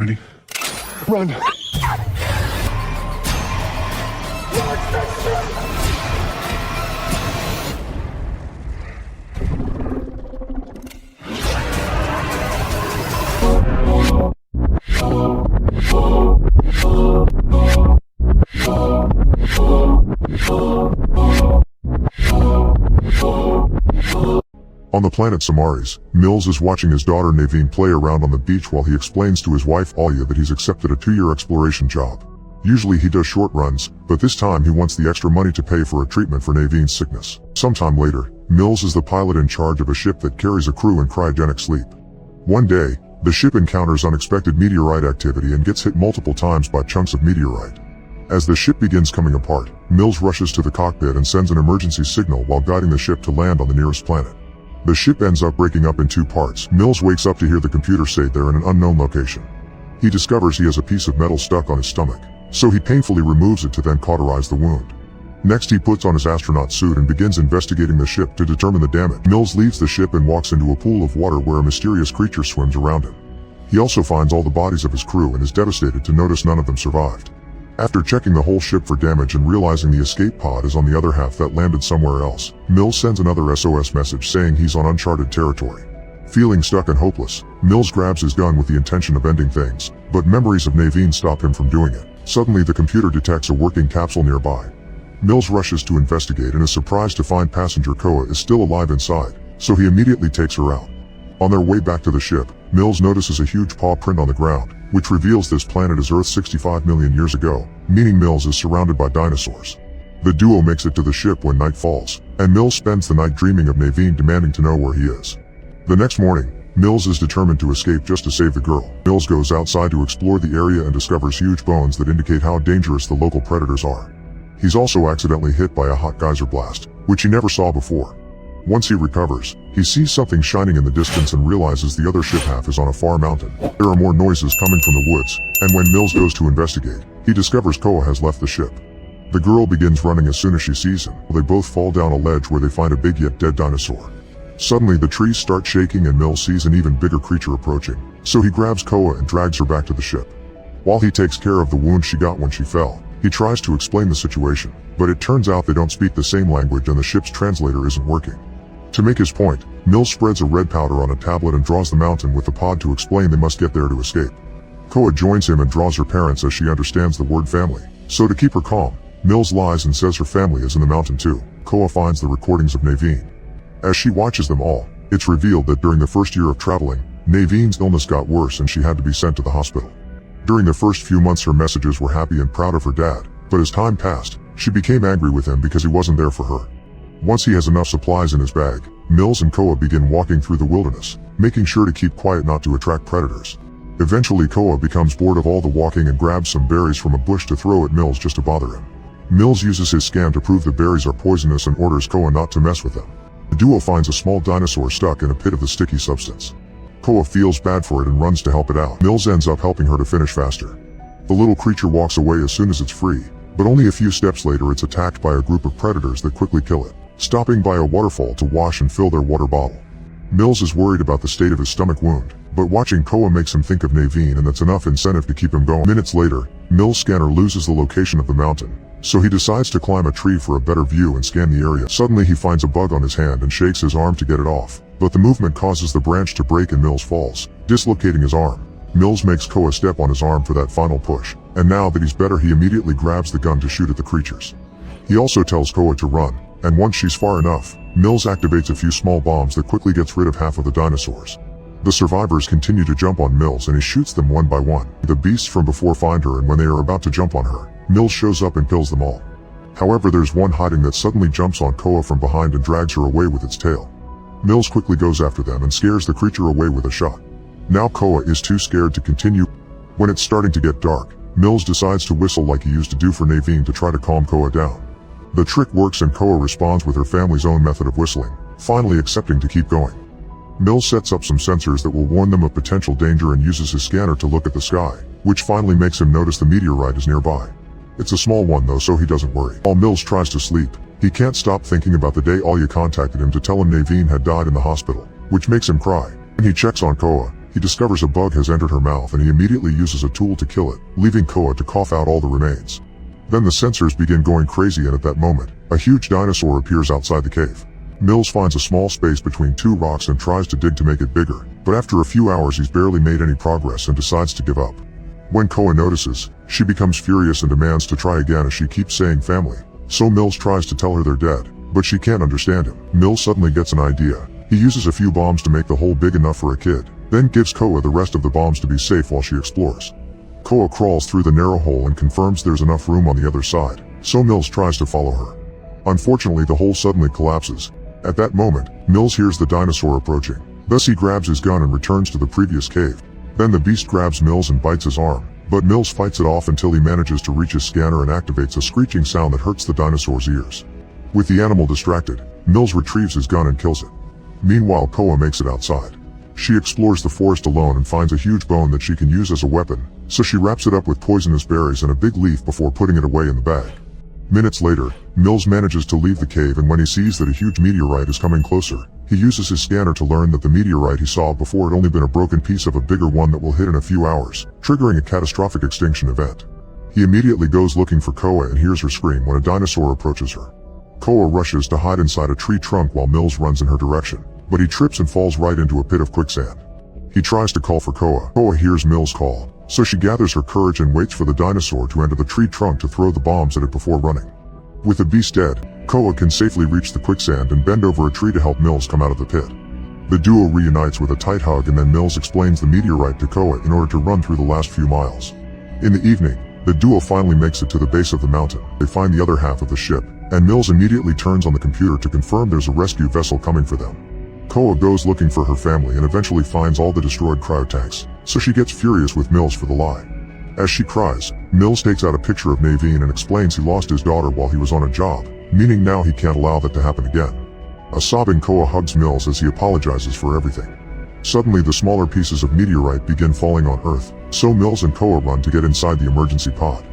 Ready? Run! On the planet Samaris, Mills is watching his daughter Naveen play around on the beach while he explains to his wife Alia that he's accepted a 2-year exploration job. Usually he does short runs, but this time he wants the extra money to pay for a treatment for Naveen's sickness. Sometime later, Mills is the pilot in charge of a ship that carries a crew in cryogenic sleep. One day, the ship encounters unexpected meteorite activity and gets hit multiple times by chunks of meteorite. As the ship begins coming apart, Mills rushes to the cockpit and sends an emergency signal while guiding the ship to land on the nearest planet. The ship ends up breaking up in 2 parts. Mills wakes up to hear the computer say they're in an unknown location. He discovers he has a piece of metal stuck on his stomach, so he painfully removes it to then cauterize the wound. Next he puts on his astronaut suit and begins investigating the ship to determine the damage. Mills leaves the ship and walks into a pool of water where a mysterious creature swims around him. He also finds all the bodies of his crew and is devastated to notice none of them survived. After checking the whole ship for damage and realizing the escape pod is on the other half that landed somewhere else, Mills sends another SOS message saying he's on uncharted territory. Feeling stuck and hopeless, Mills grabs his gun with the intention of ending things, but memories of Naveen stop him from doing it. Suddenly the computer detects a working capsule nearby. Mills rushes to investigate and is surprised to find passenger Koa is still alive inside, so he immediately takes her out. On their way back to the ship, Mills notices a huge paw print on the ground, which reveals this planet is Earth 65 million years ago, meaning Mills is surrounded by dinosaurs. The duo makes it to the ship when night falls, and Mills spends the night dreaming of Naveen demanding to know where he is. The next morning, Mills is determined to escape just to save the girl. Mills goes outside to explore the area and discovers huge bones that indicate how dangerous the local predators are. He's also accidentally hit by a hot geyser blast, which he never saw before. Once he recovers, he sees something shining in the distance and realizes the other ship half is on a far mountain. There are more noises coming from the woods, and when Mills goes to investigate, he discovers Koa has left the ship. The girl begins running as soon as she sees him. They both fall down a ledge where they find a big yet dead dinosaur. Suddenly the trees start shaking and Mills sees an even bigger creature approaching, so he grabs Koa and drags her back to the ship. While he takes care of the wound she got when she fell, he tries to explain the situation, but it turns out they don't speak the same language and the ship's translator isn't working. To make his point, Mills spreads a red powder on a tablet and draws the mountain with the pod to explain they must get there to escape. Koa joins him and draws her parents as she understands the word family. So to keep her calm, Mills lies and says her family is in the mountain too. Koa finds the recordings of Naveen. As she watches them all, it's revealed that during the first year of traveling, Naveen's illness got worse and she had to be sent to the hospital. During the first few months her messages were happy and proud of her dad, but as time passed, she became angry with him because he wasn't there for her. Once he has enough supplies in his bag, Mills and Koa begin walking through the wilderness, making sure to keep quiet not to attract predators. Eventually Koa becomes bored of all the walking and grabs some berries from a bush to throw at Mills just to bother him. Mills uses his scan to prove the berries are poisonous and orders Koa not to mess with them. The duo finds a small dinosaur stuck in a pit of the sticky substance. Koa feels bad for it and runs to help it out. Mills ends up helping her to finish faster. The little creature walks away as soon as it's free, but only a few steps later it's attacked by a group of predators that quickly kill it, stopping by a waterfall to wash and fill their water bottle. Mills is worried about the state of his stomach wound, but watching Koa makes him think of Naveen and that's enough incentive to keep him going. Minutes later, Mills' scanner loses the location of the mountain, so he decides to climb a tree for a better view and scan the area. Suddenly he finds a bug on his hand and shakes his arm to get it off, but the movement causes the branch to break and Mills falls, dislocating his arm. Mills makes Koa step on his arm for that final push, and now that he's better he immediately grabs the gun to shoot at the creatures. He also tells Koa to run, and once she's far enough, Mills activates a few small bombs that quickly gets rid of half of the dinosaurs. The survivors continue to jump on Mills and he shoots them one by one. The beasts from before find her and when they are about to jump on her, Mills shows up and kills them all. However, there's one hiding that suddenly jumps on Koa from behind and drags her away with its tail. Mills quickly goes after them and scares the creature away with a shot. Now Koa is too scared to continue. When it's starting to get dark, Mills decides to whistle like he used to do for Naveen to try to calm Koa down. The trick works and Koa responds with her family's own method of whistling, finally accepting to keep going. Mills sets up some sensors that will warn them of potential danger and uses his scanner to look at the sky, which finally makes him notice the meteorite is nearby. It's a small one though, so he doesn't worry. While Mills tries to sleep, he can't stop thinking about the day Alia contacted him to tell him Naveen had died in the hospital, which makes him cry. When he checks on Koa, he discovers a bug has entered her mouth and he immediately uses a tool to kill it, leaving Koa to cough out all the remains. Then the sensors begin going crazy, and at that moment, a huge dinosaur appears outside the cave. Mills finds a small space between two rocks and tries to dig to make it bigger, but after a few hours he's barely made any progress and decides to give up. When Koa notices, she becomes furious and demands to try again as she keeps saying family. So Mills tries to tell her they're dead, but she can't understand him. Mills suddenly gets an idea. He uses a few bombs to make the hole big enough for a kid, then gives Koa the rest of the bombs to be safe while she explores. Koa crawls through the narrow hole and confirms there's enough room on the other side, so Mills tries to follow her. Unfortunately, the hole suddenly collapses. At that moment, Mills hears the dinosaur approaching. Thus he grabs his gun and returns to the previous cave. Then the beast grabs Mills and bites his arm, but Mills fights it off until he manages to reach his scanner and activates a screeching sound that hurts the dinosaur's ears. With the animal distracted, Mills retrieves his gun and kills it. Meanwhile, Koa makes it outside. She explores the forest alone and finds a huge bone that she can use as a weapon, so she wraps it up with poisonous berries and a big leaf before putting it away in the bag. Minutes later, Mills manages to leave the cave, and when he sees that a huge meteorite is coming closer, he uses his scanner to learn that the meteorite he saw before had only been a broken piece of a bigger one that will hit in a few hours, triggering a catastrophic extinction event. He immediately goes looking for Koa and hears her scream when a dinosaur approaches her. Koa rushes to hide inside a tree trunk while Mills runs in her direction, but he trips and falls right into a pit of quicksand. He tries to call for Koa. Koa hears Mills' call, so she gathers her courage and waits for the dinosaur to enter the tree trunk to throw the bombs at it before running. With the beast dead, Koa can safely reach the quicksand and bend over a tree to help Mills come out of the pit. The duo reunites with a tight hug, and then Mills explains the meteorite to Koa in order to run through the last few miles. In the evening, the duo finally makes it to the base of the mountain. They find the other half of the ship, and Mills immediately turns on the computer to confirm there's a rescue vessel coming for them. Koa goes looking for her family and eventually finds all the destroyed cryotanks, so she gets furious with Mills for the lie. As she cries, Mills takes out a picture of Naveen and explains he lost his daughter while he was on a job, meaning now he can't allow that to happen again. A sobbing Koa hugs Mills as he apologizes for everything. Suddenly the smaller pieces of meteorite begin falling on Earth, so Mills and Koa run to get inside the emergency pod.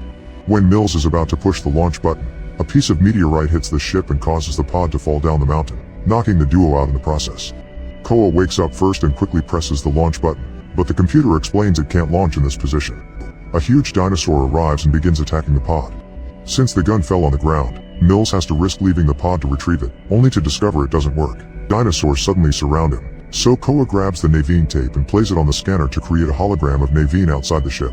When Mills is about to push the launch button, a piece of meteorite hits the ship and causes the pod to fall down the mountain, knocking the duo out in the process. Koa wakes up first and quickly presses the launch button, but the computer explains it can't launch in this position. A huge dinosaur arrives and begins attacking the pod. Since the gun fell on the ground, Mills has to risk leaving the pod to retrieve it, only to discover it doesn't work. Dinosaurs suddenly surround him, so Koa grabs the Naveen tape and plays it on the scanner to create a hologram of Naveen outside the ship.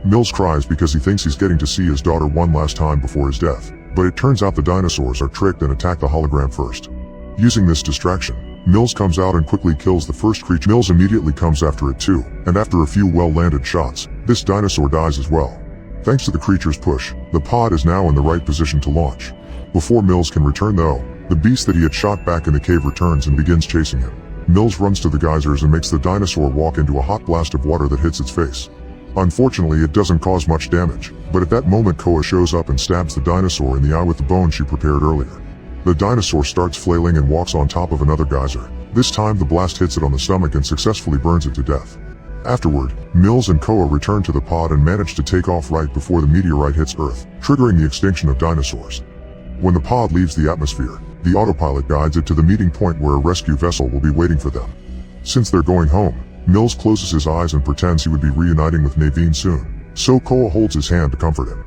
Mills cries because he thinks he's getting to see his daughter one last time before his death, but it turns out the dinosaurs are tricked and attack the hologram first. Using this distraction, Mills comes out and quickly kills the first creature. Mills immediately comes after it too, and after a few well-landed shots, this dinosaur dies as well. Thanks to the creature's push, the pod is now in the right position to launch. Before Mills can return though, the beast that he had shot back in the cave returns and begins chasing him. Mills runs to the geysers and makes the dinosaur walk into a hot blast of water that hits its face. Unfortunately, it doesn't cause much damage, but at that moment Koa shows up and stabs the dinosaur in the eye with the bone she prepared earlier. The dinosaur starts flailing and walks on top of another geyser. This time the blast hits it on the stomach and successfully burns it to death. Afterward, Mills and Koa return to the pod and manage to take off right before the meteorite hits Earth, triggering the extinction of dinosaurs. When the pod leaves the atmosphere, the autopilot guides it to the meeting point where a rescue vessel will be waiting for them. Since they're going home, Mills closes his eyes and pretends he would be reuniting with Naveen soon, so Koa holds his hand to comfort him.